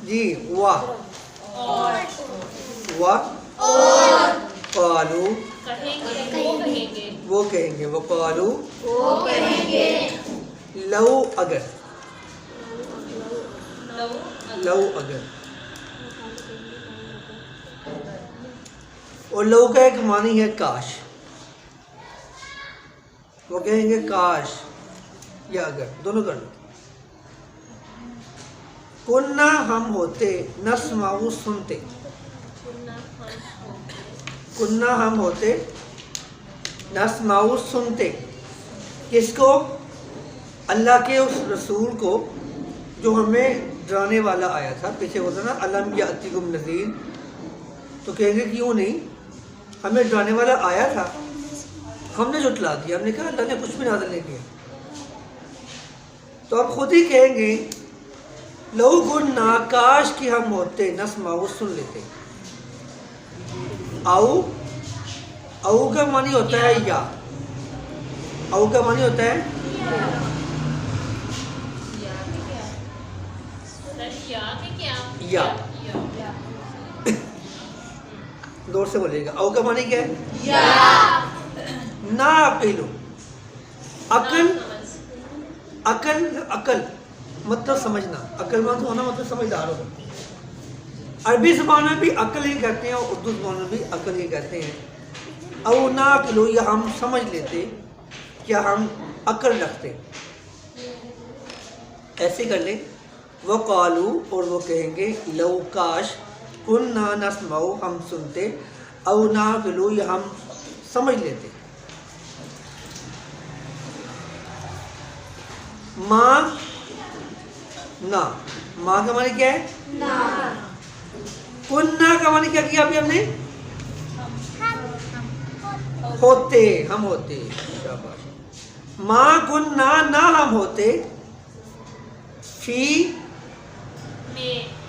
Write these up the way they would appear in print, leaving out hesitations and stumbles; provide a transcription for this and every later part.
جی وا قالو وہ کہیں گے، وقالو لو اگر، لو اگر، اور لو کا ایک معنی ہے کاش، وہ کہیں گے کاش یا اگر، دونوں کر لو. کننا ہم ہوتے، نسمعو سنتے، کننا ہم ہوتے، نسمعو سنتے، کس کو؟ اللہ کے اس رسول کو جو ہمیں ڈرانے والا آیا تھا. پیچھے ہوتا نا الم یاتکم نذیر، تو کہیں گے کیوں نہیں، ہمیں ڈرانے والا آیا تھا، ہم نے جھٹلا دیا، ہم نے کہا اللہ نے کچھ بھی نازل نہیں کیا. تو اب خود ہی کہیں گے لو کننا، کاش کہ ہم ہوتے، نسمعو سن لیتے. او کا معنی ہوتا ہے یا، او کا معنی ہوتا ہے یا. دور سے بولیے گا. او کا معنی کیا ہے؟ نا عقلو، عقل، عقل مطلب سمجھنا، عقل مند ہونا مطلب سمجھدار ہونا. عربی زبان میں بھی عقل ہی کہتے ہیں اور اردو زبان میں بھی عقل ہی کہتے ہیں. او ناقلو، یا ہم سمجھ لیتے، یا ہم عقل رکھتے. ایسے کر لیں. وقالو، اور وہ کہیں گے لو کاش، کننا نسمعو ہم سنتے، او ناقلو یا ہم سمجھ لیتے. ماں نا، ماں کا معنی کیا ہے؟ کننا کا معنی کیا کیا ابھی ہم نے؟ ہوتے، ہم ہوتے. شاباش. ماں کننا، نہ ہم ہوتے، فی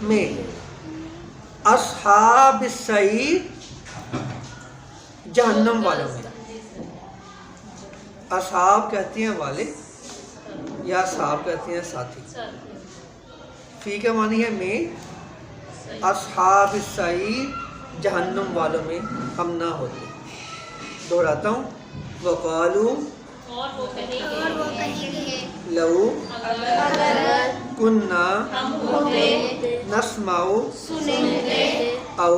میں، اصحاب السعیر، جہنم والوں میں. اصحاب کہتے ہیں والے، یا اصحاب کہتے ہیں ساتھی. فی کا معنی ہے میں، اصحاب السعیر، جہنم والوں میں ہم نہ ہوتے. دہراتا ہوں. وقالو، اور وہ کہیں گے لو کننا نسمعو او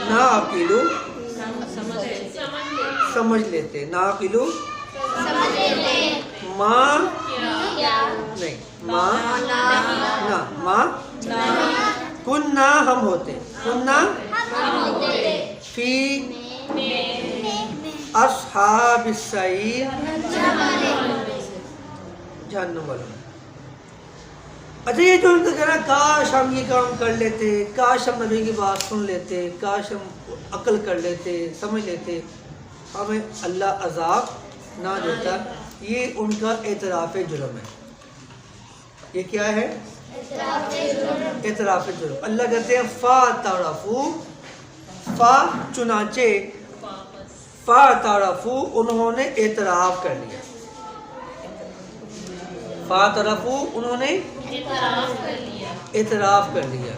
نعقلو سمجھ لیتے. نعقلو ماں نہیں، ماں نہ، ماں کننا ہم ہوتے، کننا فی اصحاب السعیر، جہنم والوں میں. اچھا یہ جو ان کا کہنا کاش ہم یہ کام کر لیتے، کاش ہم نبی کی بات سن لیتے، کاش ہم عقل کر لیتے، سمجھ لیتے، ہمیں اللہ عذاب نہ دیتا، یہ ان کا اعتراف جرم ہے. یہ کیا ہے؟ اعتراف جرم. اللہ کہتے ہیں فَاعْتَرَفُوا، فا چنانچہ، فَاعْتَرَفُوا انہوں نے اعتراف کر لیا. فَاعْتَرَفُوا انہوں نے اعتراف کر لیا.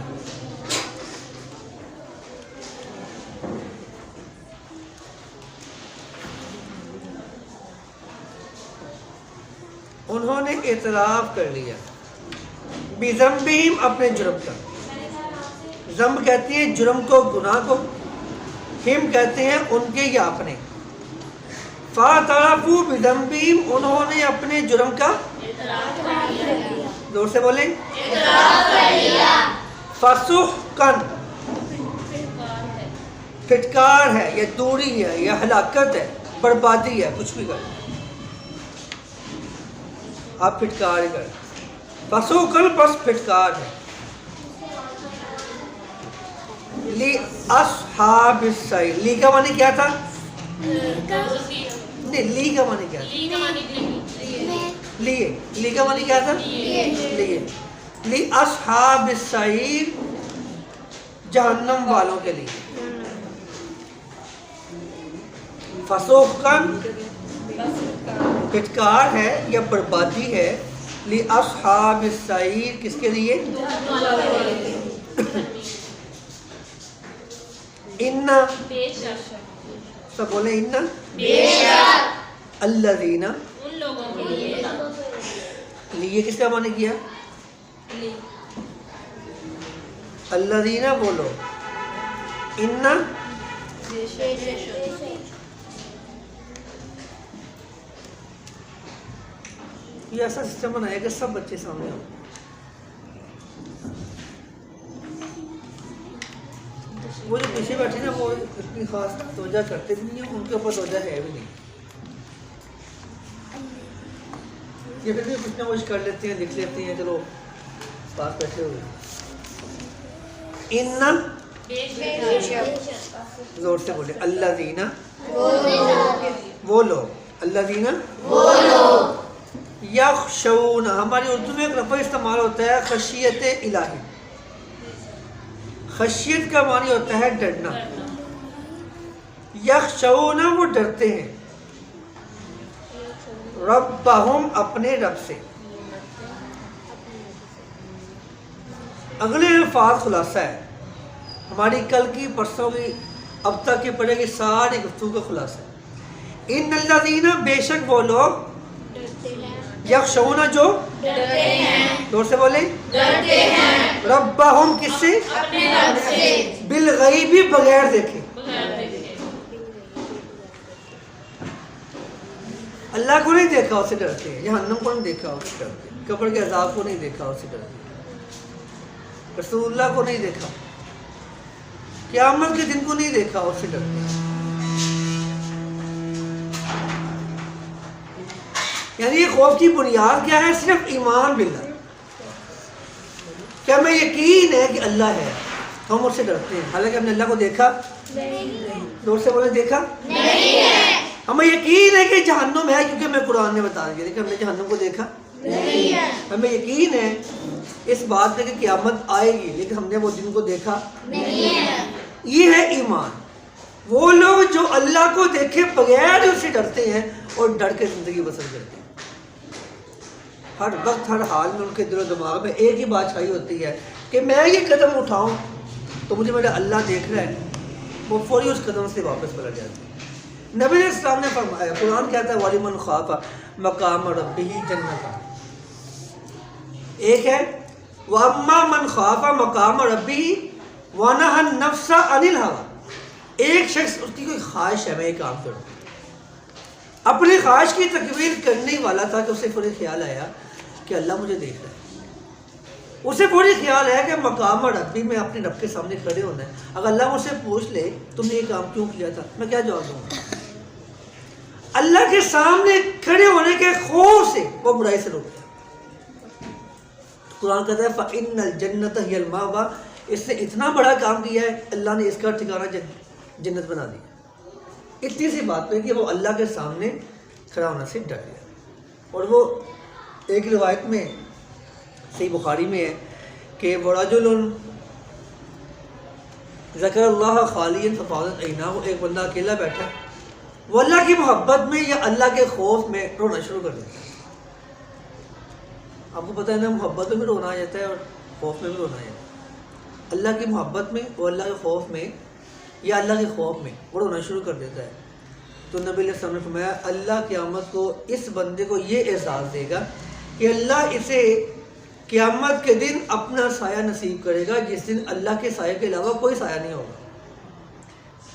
انہوں نے اعتراف کر لیا بِذَنبِهِمْ، اپنے جرم کا. ذنب کہتی ہیں جرم کو، گناہ کو. ہم کہتے ہیں ان کے یا اپنے. فَاعْتَرَفُوا بِذَنبِهِمْ، انہوں نے اپنے جرم کا زور سے بولیں فَسُحْقًا، پھٹکار ہے یا دوری ہے یا ہلاکت ہے، بربادی ہے، کچھ بھی کر آپ پھٹکار ہی کر. فَسُحْقًا پس پھٹکار ہے. لی اصحاب السعیر، لی کا معنی کیا تھا؟ نہیں، لی کا معنی کیا تھا؟ لیے. لی کا معنی کیا تھا؟ لیے. لی اصحاب السعیر، جہنم والوں کے لیے. فسوقاً پھٹکار ہے یا بربادی ہے، لِأَصْحَابِ السَّعِيرِ کس کے لیے؟ اِنَّا بے شک سب بولیں اِنَّا بے شک الَّذِينَ ان لوگوں کے لیے لیے کس کا معنی کیا؟ الَّذِينَ بولو اِنَّا یہ ایسا سسٹم بنایا کہ سب بچے سامنے ہوں. وہ جو پیچھے بیٹھے نا وہ اتنی خاص توجہ کرتے بھی نہیں ہیں، ان کے اوپر توجہ ہے بھی نہیں. یہ پھر بھی کچھ نہ کچھ کر لیتے ہیں، لکھ لیتے ہیں، چلو پاس بیٹھے ہوئے. اِنَّا بے شک زور سے بولے الَّذِينَ وہ لوگ الَّذِينَ یخشون. ہماری اردو میں ایک لفظ استعمال ہوتا ہے خشیت الہی. خشیت کا معنی ہوتا ہے ڈرنا. یخشون وہ ڈرتے ہیں ربہم اپنے رب سے. اگلے الفاظ خلاصہ ہے ہماری کل کی پرسوں کی اب تک کے پڑھے گی ساری گفتگو کا خلاصہ ہے. ان الذین بے شک وہ لوگ یخشون جو ڈرتے ہیں زور سے بولیں ڈرتے ہیں ربہم کس سے؟ اپنے رب سے بالغیب بغیر دیکھے. بغیر دیکھے. اللہ کو نہیں دیکھا اسے ڈرتے ہیں. جہنم کو نہیں دیکھا اسے ڈرتے ہیں. قبر کے عذاب کو نہیں دیکھا اسے ڈرتے ہیں. رسول اللہ کو نہیں دیکھا، قیامت کے دن کو نہیں دیکھا اسے ڈرتے ہیں. یعنی یہ خوف کی بنیاد کیا ہے؟ صرف ایمان باللہ. کیا ہمیں یقین ہے کہ اللہ ہے ہم اس سے ڈرتے ہیں، حالانکہ ہم نے اللہ کو دیکھا زور سے بولیں دیکھا نہیں ہے. ہمیں یقین ہے کہ جہنم ہے کیونکہ ہمیں قرآن نے بتا دیا، لیکن ہم نے جہنم کو دیکھا نہیں ہے. ہمیں یقین ہے اس بات پہ کہ قیامت آئے گی، لیکن ہم نے وہ دن کو دیکھا نہیں ہے. یہ ہے ایمان. وہ لوگ جو اللہ کو دیکھے بغیر اسے ڈرتے ہیں اور ڈر کے زندگی بسر کرتے ہیں. ہر وقت ہر حال میں ان کے دل و دماغ میں ایک ہی بات چھائی ہوتی ہے کہ میں یہ قدم اٹھاؤں تو مجھے میرا اللہ دیکھ رہا ہے. وہ فوری اس قدم سے واپس پلٹ جاتے ہیں. نبی علیہ السلام نے فرمایا، قرآن کہتا ہے وَلِمَنْ خَافَ مَقَامَ رَبِّهِ جَنَّتَانِ. ایک ہے وَأَمَّا مَنْ خَافَ مَقَامَ رَبِّهِ وَنَهَى النَّفْسَ عَنِ الْهَوَىٰ. ایک شخص اس کی کوئی خواہش ہے میں یہ کام کروں، اپنی خواہش کی تکمیل کرنے والا تھا کہ اسے فوری خیال آیا کہ اللہ مجھے دیکھ رہا ہے. اسے فوری خیال ہے کہ مقام ربی میں اپنے رب کے سامنے کھڑے ہونا ہے. اگر اللہ مجھ سے پوچھ لے تم نے یہ کام کیوں کیا تھا، میں کیا جواب دوں گا؟ اللہ کے سامنے کھڑے ہونے کے خوف سے وہ برائی سے روک گیا. قرآن کہتا ہے فَإِنَّ الْجَنَّةَ هِيَ الْمَأْوَىٰ. اس نے اتنا بڑا کام کیا ہے اللہ نے اس کا ٹھکانہ جنت بنا دیا. اتنی سی بات پہ کہ وہ اللہ کے سامنے کھڑا ہونا سے ڈر گیا. اور وہ ایک روایت میں صحیح بخاری میں ہے کہ وَرَجُلٌ ذکر اللہ خالیا ففاضت عیناہ. ایک بندہ اکیلا بیٹھا وہ اللہ کی محبت میں یا اللہ کے خوف میں رونا شروع کر دیتا ہے. آپ کو پتہ ہے نا محبت میں بھی رونا آ جاتا ہے اور خوف میں بھی رونا آ جاتا ہے. اللہ کی محبت میں اور اللہ کے خوف میں یا اللہ کے خوف میں وہ رونا شروع کر دیتا ہے. تو نبی علیہ السلام نے فرمایا اللہ قیامت کو اس بندے کو یہ احساس دے گا کہ اللہ اسے قیامت کے دن اپنا سایہ نصیب کرے گا جس دن اللہ کے سایہ کے علاوہ کوئی سایہ نہیں ہوگا.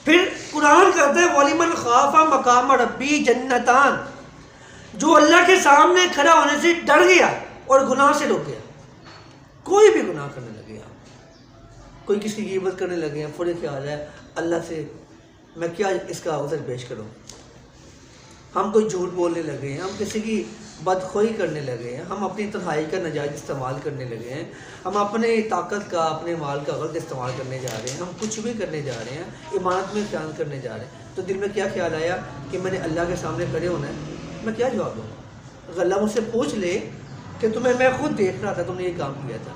پھر قرآن کہتا ہے وَلِمَنْ خَافَ مَقَامَ رَبِّهِ جَنَّتَانِ. جو اللہ کے سامنے کھڑا ہونے سے ڈر گیا اور گناہ سے رک گیا. کوئی بھی گناہ کرنے لگے آپ، کوئی کسی کی غیبت کرنے لگے ہیں، فوری خیال ہے اللہ سے میں کیا اس کا عذر پیش کروں. ہم کوئی جھوٹ بولنے لگے ہیں، ہم کسی کی بدخوئی کرنے لگے ہیں، ہم اپنی تنہائی کا ناجائز استعمال کرنے لگے ہیں، ہم اپنے طاقت کا اپنے مال کا غلط استعمال کرنے جا رہے ہیں، ہم کچھ بھی کرنے جا رہے ہیں، ایمانت میں خیانت کرنے جا رہے ہیں. تو دل میں کیا خیال آیا کہ میں نے اللہ کے سامنے کھڑے ہونا ہے، میں کیا جواب دوں گا؟ اگر اللہ مجھ سے پوچھ لے کہ تمہیں میں خود دیکھ رہا تھا تم نے یہ کام کیا تھا،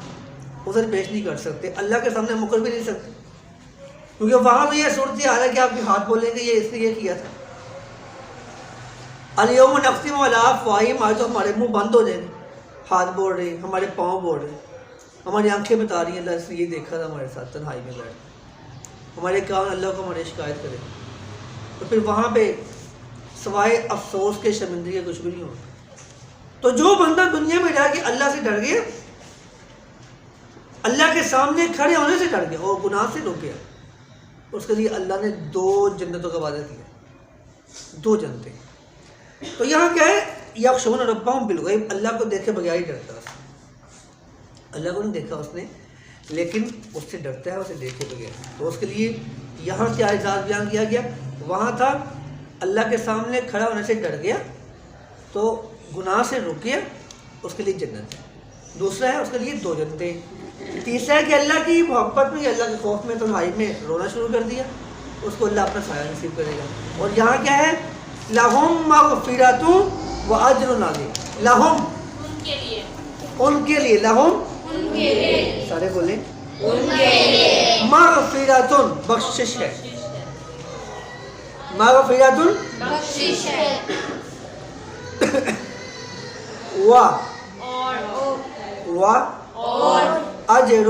عذر پیش نہیں کر سکتے، اللہ کے سامنے مکر بھی نہیں سکتے کیونکہ وہاں تو یہ صورتحال ہے کہ آپ کے ہاتھ بولیں گے یہ اس نے یہ کیا تھا. الیوم نختم علی افواہہم، آج تو ہمارے منہ بند ہو جائیں گے، ہاتھ بول رہے ہیں، ہمارے پاؤں بول رہے ہیں، ہماری آنکھیں بتا رہی ہیں اللہ نے یہ دیکھا تھا ہمارے ساتھ تنہائی میں بیٹھ، ہمارے کان اللہ کو ہماری شکایت کرے، تو پھر وہاں پہ سوائے افسوس کے شرمندگی کے کچھ بھی نہیں ہوتا. تو جو بندہ دنیا میں رہ کے اللہ سے ڈر گیا، اللہ کے سامنے کھڑے ہونے سے ڈر گیا اور گناہ سے رک گیا، اس کے لیے اللہ نے 2 جنتوں کا وعدہ کیا، 2 جنتیں. تو یہاں کیا ہے، یخشون ربہم بالغیب، اللہ کو دیکھے بغیر ہی ڈرتا ہے. اللہ کو نہیں دیکھا اس نے لیکن اس سے ڈرتا ہے اسے دیکھے بغیر. تو اس کے لیے یہاں کیا اعزاز بیان کیا گیا، وہاں تھا اللہ کے سامنے کھڑا ہونے سے ڈر گیا تو گناہ سے رک گیا، اس کے لیے جنت ہے. دوسرا ہے اس کے لیے 2 جنتیں. تیسرا ہے کہ اللہ کی محبت میں، اللہ کے خوف میں، تنہائی میں رونا شروع کر دیا، اس کو اللہ اپنا سایہ نصیب کرے گا. اور یہاں کیا ہے، لہم مغفرۃ و اجر عظیم. لہم ان کے لیے، ان کے لیے، لہم ان کے لیے، سارے بولیں، ان کے لیے مغفرۃ بخشش ہے، مغفرۃ بخشش ہے، و اور اجر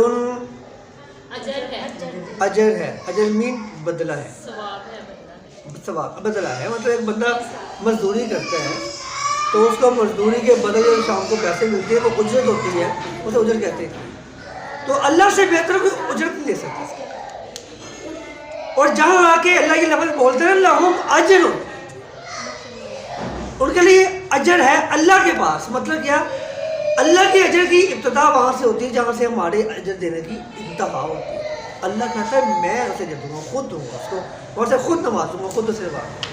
اجر ہے، اجر ہے. اجر مین بدلہ ہے، ثواب ہے، بدلہ ہے. ثواب بدلہ ہے. مطلب ایک بندہ مزدوری کرتا ہے تو اس کو مزدوری کے بدلے جو شام کو پیسے ملتے ہیں وہ اجرت ہوتی ہے، اسے اجر کہتے ہیں. تو اللہ سے بہتر کوئی اجرت نہیں لے سکتا. اور جہاں آ کے اللہ کے لفظ بولتے ہیں لہم اجر، ان کے لیے اجر ہے اللہ کے پاس. مطلب کیا، اللہ کے اجر کی ابتدا وہاں سے ہوتی ہے جہاں سے ہمارے اجر دینے کی انتہا ہوتی ہے. اللہ کہتا ہے میں اسے اجر دوں گا، خود دوں گا اس کو، اور اسے خود نوازوں گا، خود اسے نوازوں گا.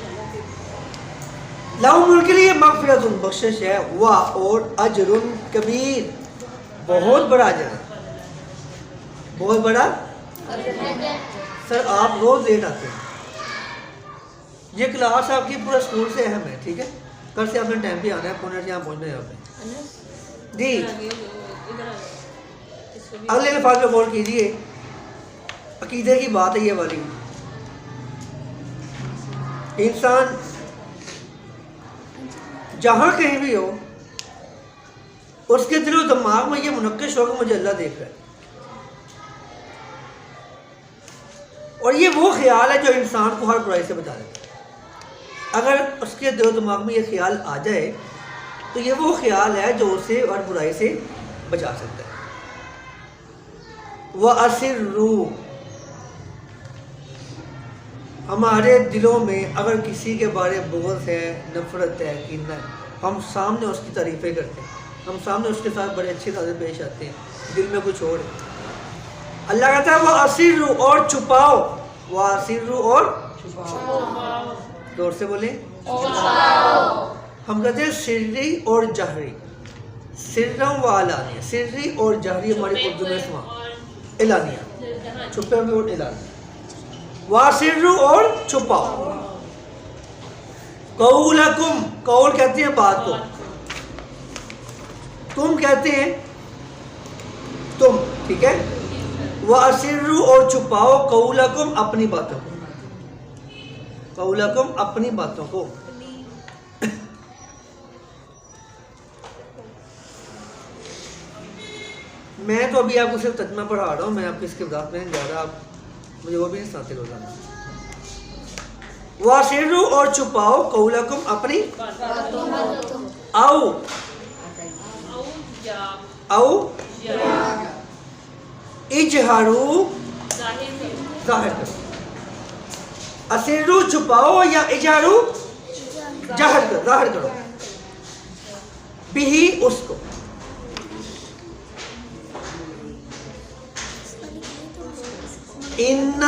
لہم ان کے لیے مغفرۃ بخشش ہے، و اور اجر کبیر بہت بڑا اجر ہے، بہت بڑا. سر آپ روز لیٹ آتے ہیں، یہ کلاس آپ کی پورا اسکول سے اہم ہے، ٹھیک ہے. کل سے آپ نے ٹائم پہ آنا ہے، 5 یہاں پہنچنا ہے آپ نے. جی اگلے الفاظ پہ غور کیجیے، عقیدے کی بات ہے یہ والی. انسان جہاں کہیں بھی ہو اس کے دل و دماغ میں یہ منقش ہوگا مجھے اللہ دیکھ رہا ہے. اور یہ وہ خیال ہے جو انسان کو ہر برائی سے بچا دیتا ہے. اگر اس کے دل و دماغ میں یہ خیال آ جائے تو یہ وہ خیال ہے جو اسے ہر برائی سے بچا سکتا ہے. وَأَسِرُّوا، ہمارے دلوں میں اگر کسی کے بارے بغض ہے، نفرت ہے، کینہ ہے، ہم سامنے اس کی تعریفیں کرتے ہیں، ہم سامنے اس کے ساتھ بڑے اچھے طرح پیش آتے ہیں، دل میں کچھ اور ہے. اللہ کہتا ہے وَأَسِرُّوا، اور چھپاؤ. وَأَسِرُّوا، اور زور سے بولیں. ہم کہتے ہیں سری اور جہری، سرم و علانیہ. سری اور جہری ہماری اردو میں اسما اعلانیہ، چھپے ہوئے اور اعلانیہ. وَأَسِرُّوا، اور چھپاؤ. قَوْلَكُمْ، قول کہتے ہیں بات کو، تم کہتے ہیں تم، ٹھیک ہے. وَأَسِرُّوا، اور چھپاؤ. قَوْلَكُمْ، اپنی باتوں کو. قَوْلَكُمْ، اپنی باتوں کو. میں تو ابھی آپ کو صرف ترجمہ پڑھا رہا ہوں، میں آپ کی اس کی وضاحت میں نہیں جا رہا، آپ مجھے وہ بھی نہیں سناتے روزانہ. وَأَسِرُّوا، اور چھپاؤ. قَوْلَكُمْ، اپنی. او اجہروا، ظاہر کرو. اسروا چھپاؤ، یا اجہروا ظاہر کرو. بھی اس کو. ان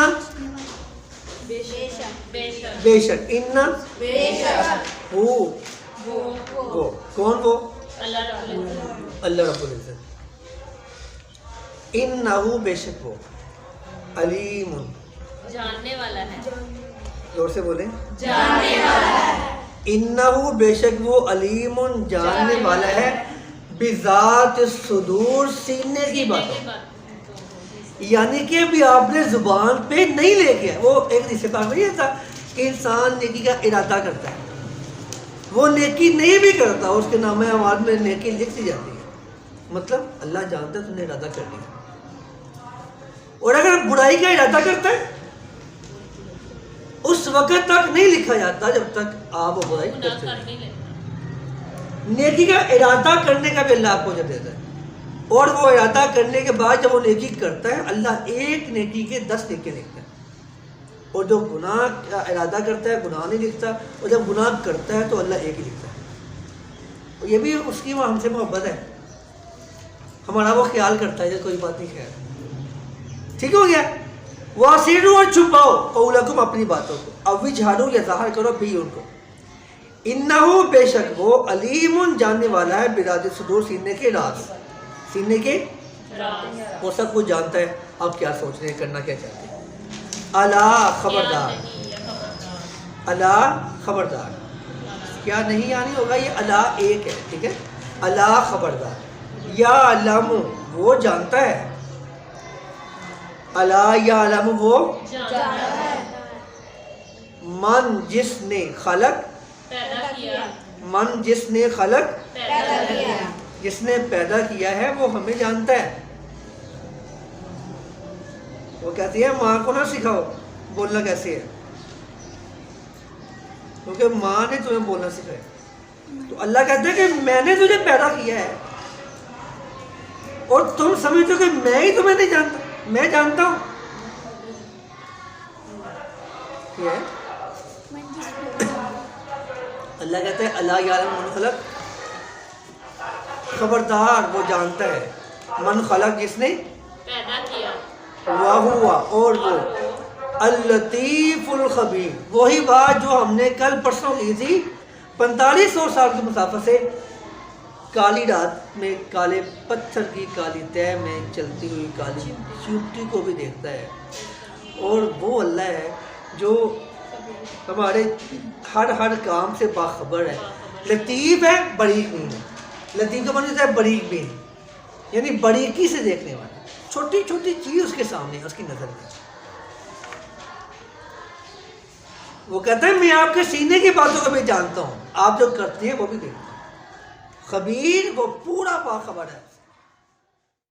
بے شک، ان ہو وہ، کون وہ؟ اللہ رب العزت. انہو، بے شک وہ، علیم، جاننے والا ہے، زور سے بولیں. جاننے والا ہے، انہو، بے شک وہ، علیم، جاننے والا ہے، بذات الصدور، سینے کی باتوں. یعنی کہ ابھی آپ نے زبان پہ نہیں لے کے، وہ ایک حدیث پاک میں نہیں تھا کہ انسان نیکی کا ارادہ کرتا ہے، وہ نیکی نہیں بھی کرتا، اس کے نام اعمال میں نیکی لکھ دی جاتی ہے، مطلب اللہ جانتا ہے تم نے ارادہ کر لیا. اور اگر برائی کا ارادہ کرتا ہے اس وقت تک نہیں لکھا جاتا جب تک آپ وہ برائی گناہ کرتے کر ہیں. نہیں لیتا. نیکی کا ارادہ کرنے کا بھی اللہ آپ کو اجر دیتا ہے. اور وہ ارادہ کرنے کے بعد جب وہ نیکی کرتا ہے اللہ ایک نیکی کے 10 نیکی لکھتا ہے. اور جو گناہ کا ارادہ کرتا ہے گناہ نہیں لکھتا, اور جب گناہ کرتا ہے تو اللہ ایک ہی لکھتا ہے. اور یہ بھی اس کی ہم سے محبت ہے, ہمارا وہ خیال کرتا ہے, کوئی بات نہیں خیر ٹھیک ہو گیا. واسیرو اور چھپاؤ قولکم اپنی باتوں کو, اوی جھاڑو یا ظاہر کرو بھی ان کو. انہو بے شک وہ علیم جاننے والا ہے بذات صدور سینے کے راز, سینے کے وہ سب کچھ جانتا ہے آپ کیا سوچ رہے ہیں کرنا کیا چاہتے ہیں. الا خبردار, الا خبردار, کیا نہیں آنی ہوگا یہ الا ایک ہے ٹھیک ہے. الا خبردار, یا علم وہ جانتا ہے, الا یا علم وہ من جس نے خلق, پیدا کیا, من جس نے خلق, پیدا کیا, جس نے پیدا کیا ہے وہ ہمیں جانتا ہے. وہ کہتی ہے ماں کو نہ سکھاؤ بولنا کیسے ہے, کیونکہ ماں نے تمہیں بولنا سکھایا. تو اللہ کہتا ہے کہ میں نے تجھے پیدا کیا ہے اور تم سمجھتے ہو کہ میں ہی تمہیں نہیں جانتا, میں جانتا ہوں. یہ ہے اللہ کہتا ہے اللہ یعلم من خلق, خبردار وہ جانتا ہے, من خلق جس نے پیدا کیا, وَهُوَ اور وہ اللطیف الخبیر, وہی بات جو ہم نے کل پرسوں کی تھی 4500 سال کی مسافت سے, کالی رات میں کالے پتھر کی کالی تہ میں چلتی ہوئی کالی چیوٹی کو بھی دیکھتا ہے. اور وہ اللہ ہے جو ہمارے ہر کام سے باخبر ہے. لطیف ہے بریک نہیں ہے, لطیف کا مطلب ہے بریک بھی نہیں, یعنی باریکی سے دیکھنے والا, چھوٹی چھوٹی چیز اس کے سامنے ہے, اس کی نظر میں. وہ کہتا ہے میں آپ کے سینے کی باتوں کو بھی جانتا ہوں, آپ جو کرتے ہیں وہ بھی دیکھتا ہوں. خبیر وہ پورا باخبر ہے.